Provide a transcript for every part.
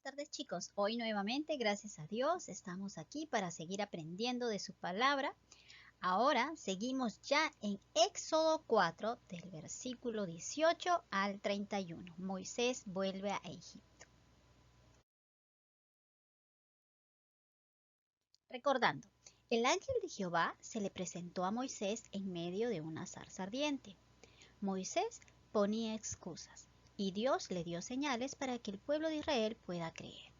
Buenas tardes, chicos. Hoy nuevamente, gracias a Dios, estamos aquí para seguir aprendiendo de su palabra. Ahora seguimos ya en Éxodo 4, del versículo 18 al 31. Moisés vuelve a Egipto. Recordando, el ángel de Jehová se le presentó a Moisés en medio de una zarza ardiente. Moisés ponía excusas y Dios le dio señales para que el pueblo de Israel pueda creer.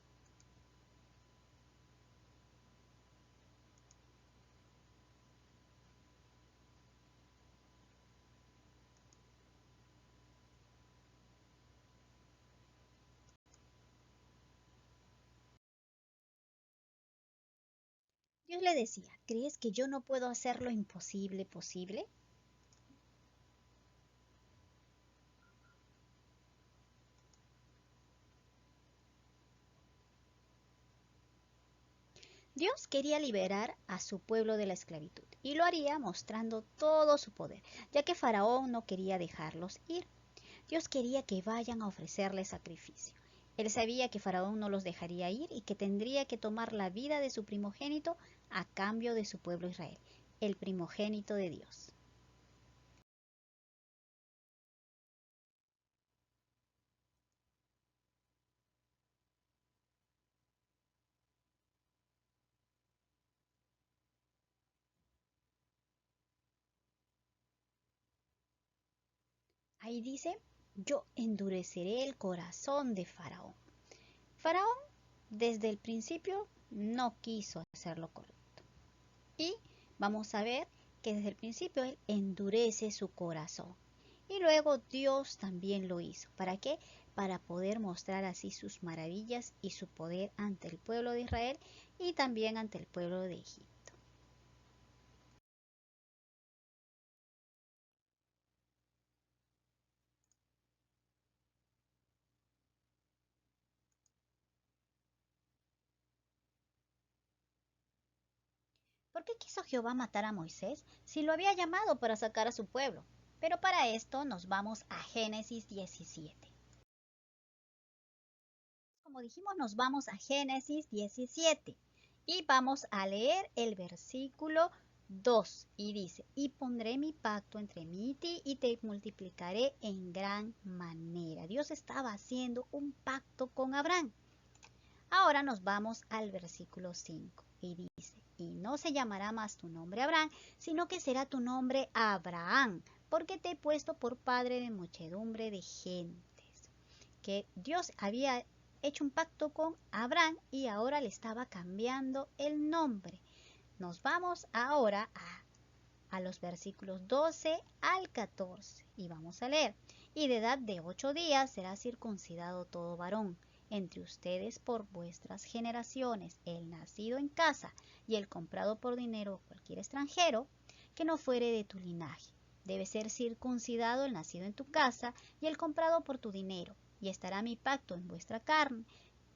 Dios le decía, ¿crees que yo no puedo hacer lo imposible posible? Dios quería liberar a su pueblo de la esclavitud y lo haría mostrando todo su poder, ya que Faraón no quería dejarlos ir. Dios quería que vayan a ofrecerle sacrificio. Él sabía que Faraón no los dejaría ir y que tendría que tomar la vida de su primogénito a cambio de su pueblo Israel, el primogénito de Dios. Ahí dice, yo endureceré el corazón de Faraón. Faraón desde el principio no quiso hacer lo correcto. Y vamos a ver que desde el principio él endurece su corazón. Y luego Dios también lo hizo. ¿Para qué? Para poder mostrar así sus maravillas y su poder ante el pueblo de Israel y también ante el pueblo de Egipto. ¿Por qué quiso Jehová matar a Moisés si lo había llamado para sacar a su pueblo? Pero para esto nos vamos a Génesis 17. Como dijimos, nos vamos a Génesis 17 y vamos a leer el versículo 2 y dice, y pondré mi pacto entre mí y ti y te multiplicaré en gran manera. Dios estaba haciendo un pacto con Abraham. Ahora nos vamos al versículo 5 y dice, y no se llamará más tu nombre Abraham, sino que será tu nombre Abraham, porque te he puesto por padre de muchedumbre de gentes. Que Dios había hecho un pacto con Abraham y ahora le estaba cambiando el nombre. Nos vamos ahora a los versículos 12 al 14 y vamos a leer. Y de edad de 8 días será circuncidado todo varón entre ustedes por vuestras generaciones, el nacido en casa y el comprado por dinero o cualquier extranjero que no fuere de tu linaje. Debe ser circuncidado el nacido en tu casa y el comprado por tu dinero, y estará mi pacto en vuestra carne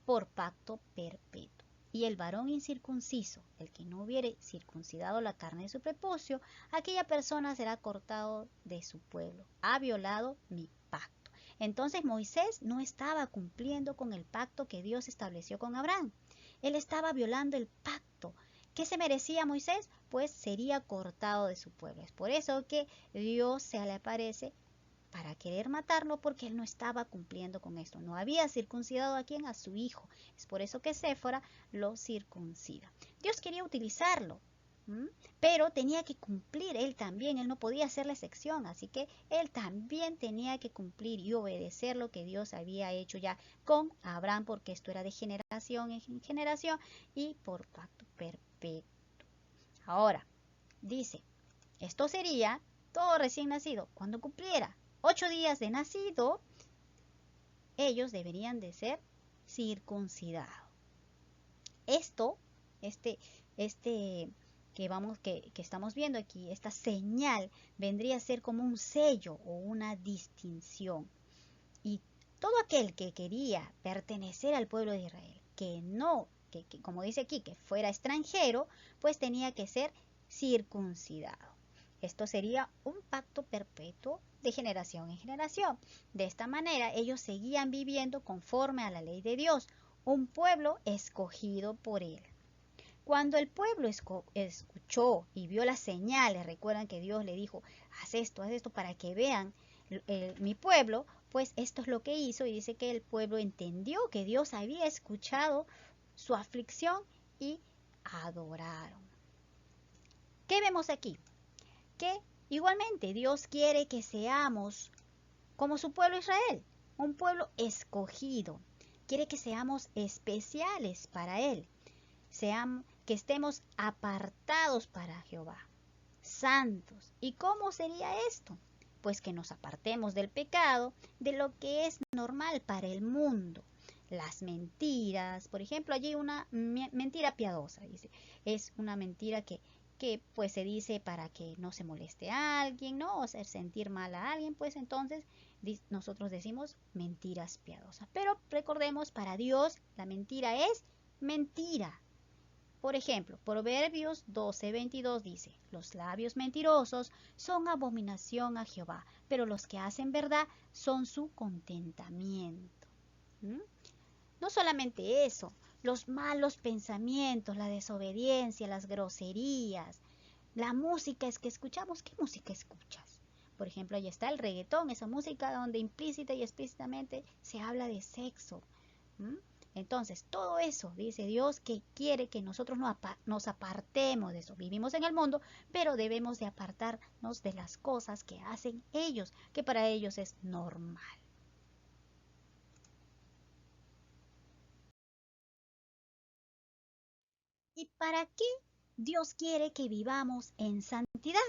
por pacto perpetuo. Y el varón incircunciso, el que no hubiere circuncidado la carne de su prepucio, aquella persona será cortado de su pueblo. Ha violado mi pacto. Entonces Moisés no estaba cumpliendo con el pacto que Dios estableció con Abraham. Él estaba violando el pacto. ¿Qué se merecía Moisés? Pues sería cortado de su pueblo. Es por eso que Dios se le aparece para querer matarlo porque él no estaba cumpliendo con esto. No había circuncidado a quien, a su hijo. Es por eso que Séfora lo circuncida. Dios quería utilizarlo, pero tenía que cumplir él también. Él no podía hacer la excepción, así que él también tenía que cumplir y obedecer lo que Dios había hecho ya con Abraham, porque esto era de generación en generación y por pacto perpetuo. Ahora, dice, esto sería todo recién nacido cuando cumpliera 8 días de nacido, ellos deberían de ser circuncidados. Esto, este, este que estamos viendo aquí, esta señal vendría a ser como un sello o una distinción. Y todo aquel que quería pertenecer al pueblo de Israel, que no, que como dice aquí, que fuera extranjero, pues tenía que ser circuncidado. Esto sería un pacto perpetuo de generación en generación. De esta manera ellos seguían viviendo conforme a la ley de Dios, un pueblo escogido por él. Cuando el pueblo escuchó y vio las señales, recuerdan que Dios le dijo, haz esto para que vean mi pueblo, pues esto es lo que hizo y dice que el pueblo entendió que Dios había escuchado su aflicción y adoraron. ¿Qué vemos aquí? Que igualmente Dios quiere que seamos como su pueblo Israel, un pueblo escogido. Quiere que seamos especiales para Él, que estemos apartados para Jehová, santos. ¿Y cómo sería esto? Pues que nos apartemos del pecado, de lo que es normal para el mundo. Las mentiras, por ejemplo, allí una mentira piadosa, dice, es una mentira que pues se dice para que no se moleste a alguien, ¿no? O hacer sentir mal a alguien, pues entonces nosotros decimos mentiras piadosas. Pero recordemos, para Dios la mentira es mentira. Por ejemplo, Proverbios 12:22 dice, los labios mentirosos son abominación a Jehová, pero los que hacen verdad son su contentamiento. ¿Mm? No solamente eso, los malos pensamientos, la desobediencia, las groserías, la música es que escuchamos. ¿Qué música escuchas? Por ejemplo, ahí está el reggaetón, esa música donde implícita y explícitamente se habla de sexo. ¿Mm? Entonces, todo eso, dice Dios, que quiere que nosotros nos apartemos de eso. Vivimos en el mundo, pero debemos de apartarnos de las cosas que hacen ellos, que para ellos es normal. ¿Y para qué Dios quiere que vivamos en santidad,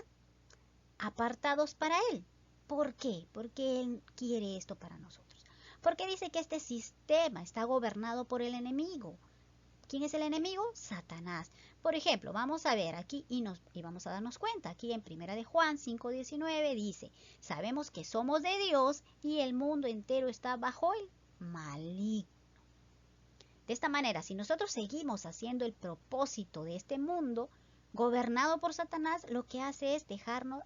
apartados para Él? ¿Por qué? Porque Él quiere esto para nosotros. Porque dice que este sistema está gobernado por el enemigo. ¿Quién es el enemigo? Satanás. Por ejemplo, vamos a ver aquí y vamos a darnos cuenta. Aquí en 1 de Juan 5:19 dice, sabemos que somos de Dios y el mundo entero está bajo el maligno. De esta manera, si nosotros seguimos haciendo el propósito de este mundo, gobernado por Satanás, lo que hace es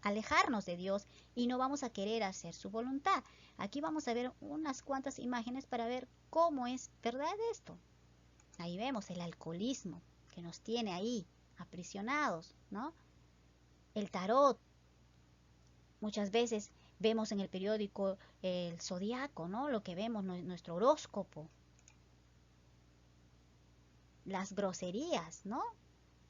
alejarnos de Dios y no vamos a querer hacer su voluntad. Aquí vamos a ver unas cuantas imágenes para ver cómo es verdad esto. Ahí vemos el alcoholismo que nos tiene ahí aprisionados, ¿no? El tarot. Muchas veces vemos en el periódico el zodiaco, ¿no? Lo que vemos, nuestro horóscopo. Las groserías, ¿no?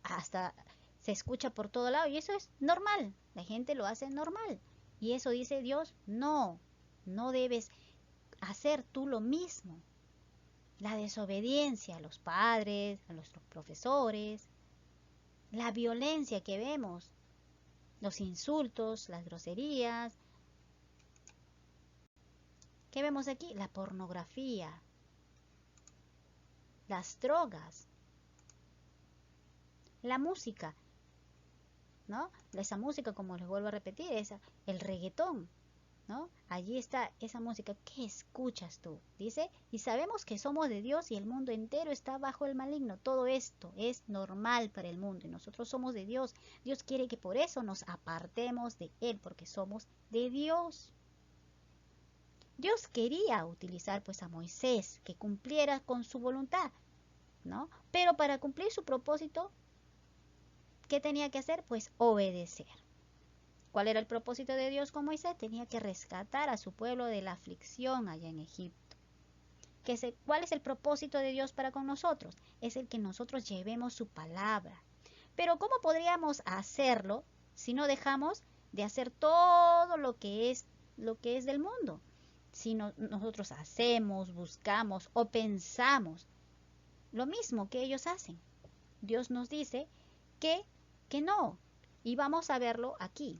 Hasta se escucha por todo lado y eso es normal. La gente lo hace normal. Y eso dice Dios, no, no debes hacer tú lo mismo. La desobediencia a los padres, a nuestros profesores, la violencia que vemos, los insultos, las groserías. ¿Qué vemos aquí? La pornografía, las drogas, la música, ¿no? Esa música, como les vuelvo a repetir, el reggaetón, ¿no? Allí está esa música. ¿Qué escuchas tú? Dice, y sabemos que somos de Dios y el mundo entero está bajo el maligno. Todo esto es normal para el mundo y nosotros somos de Dios. Dios quiere que por eso nos apartemos de Él, porque somos de Dios. Dios quería utilizar pues a Moisés, que cumpliera con su voluntad, ¿no? Pero para cumplir su propósito, ¿qué tenía que hacer? Pues obedecer. ¿Cuál era el propósito de Dios con Moisés? Tenía que rescatar a su pueblo de la aflicción allá en Egipto. ¿Cuál es el propósito de Dios para con nosotros? Es el que nosotros llevemos su palabra. Pero ¿cómo podríamos hacerlo si no dejamos de hacer todo lo que es del mundo? Si nosotros hacemos, buscamos o pensamos lo mismo que ellos hacen. Dios nos dice que no. Y vamos a verlo aquí.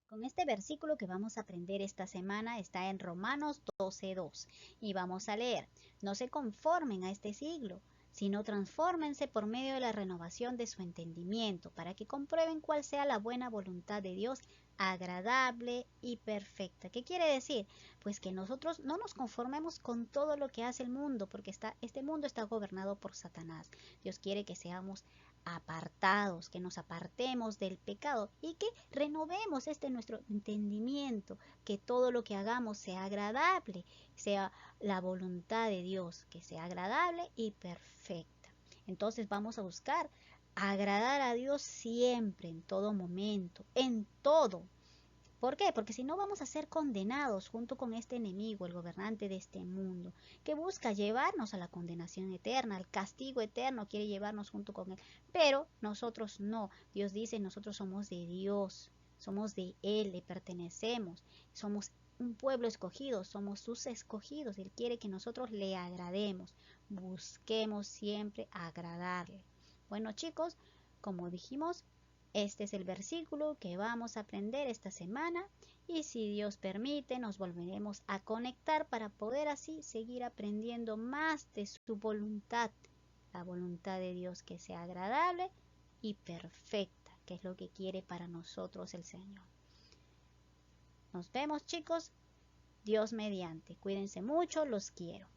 Con este versículo que vamos a aprender esta semana está en Romanos 12:2 y vamos a leer, no se conformen a este siglo, sino transfórmense por medio de la renovación de su entendimiento para que comprueben cuál sea la buena voluntad de Dios, agradable y perfecta. ¿Qué quiere decir? Pues que nosotros no nos conformemos con todo lo que hace el mundo, porque este mundo está gobernado por Satanás. Dios quiere que seamos apartados, que nos apartemos del pecado y que renovemos nuestro entendimiento, que todo lo que hagamos sea agradable, sea la voluntad de Dios, que sea agradable y perfecta. Entonces vamos a buscar agradar a Dios siempre, en todo momento, en todo. ¿Por qué? Porque si no vamos a ser condenados junto con este enemigo, el gobernante de este mundo, que busca llevarnos a la condenación eterna, al castigo eterno, quiere llevarnos junto con él. Pero nosotros no. Dios dice, nosotros somos de Dios, somos de Él, le pertenecemos, somos un pueblo escogido, somos sus escogidos. Él quiere que nosotros le agrademos, busquemos siempre agradarle. Bueno, chicos, como dijimos, este es el versículo que vamos a aprender esta semana y si Dios permite nos volveremos a conectar para poder así seguir aprendiendo más de su voluntad, la voluntad de Dios que sea agradable y perfecta, que es lo que quiere para nosotros el Señor. Nos vemos, chicos, Dios mediante. Cuídense mucho, los quiero.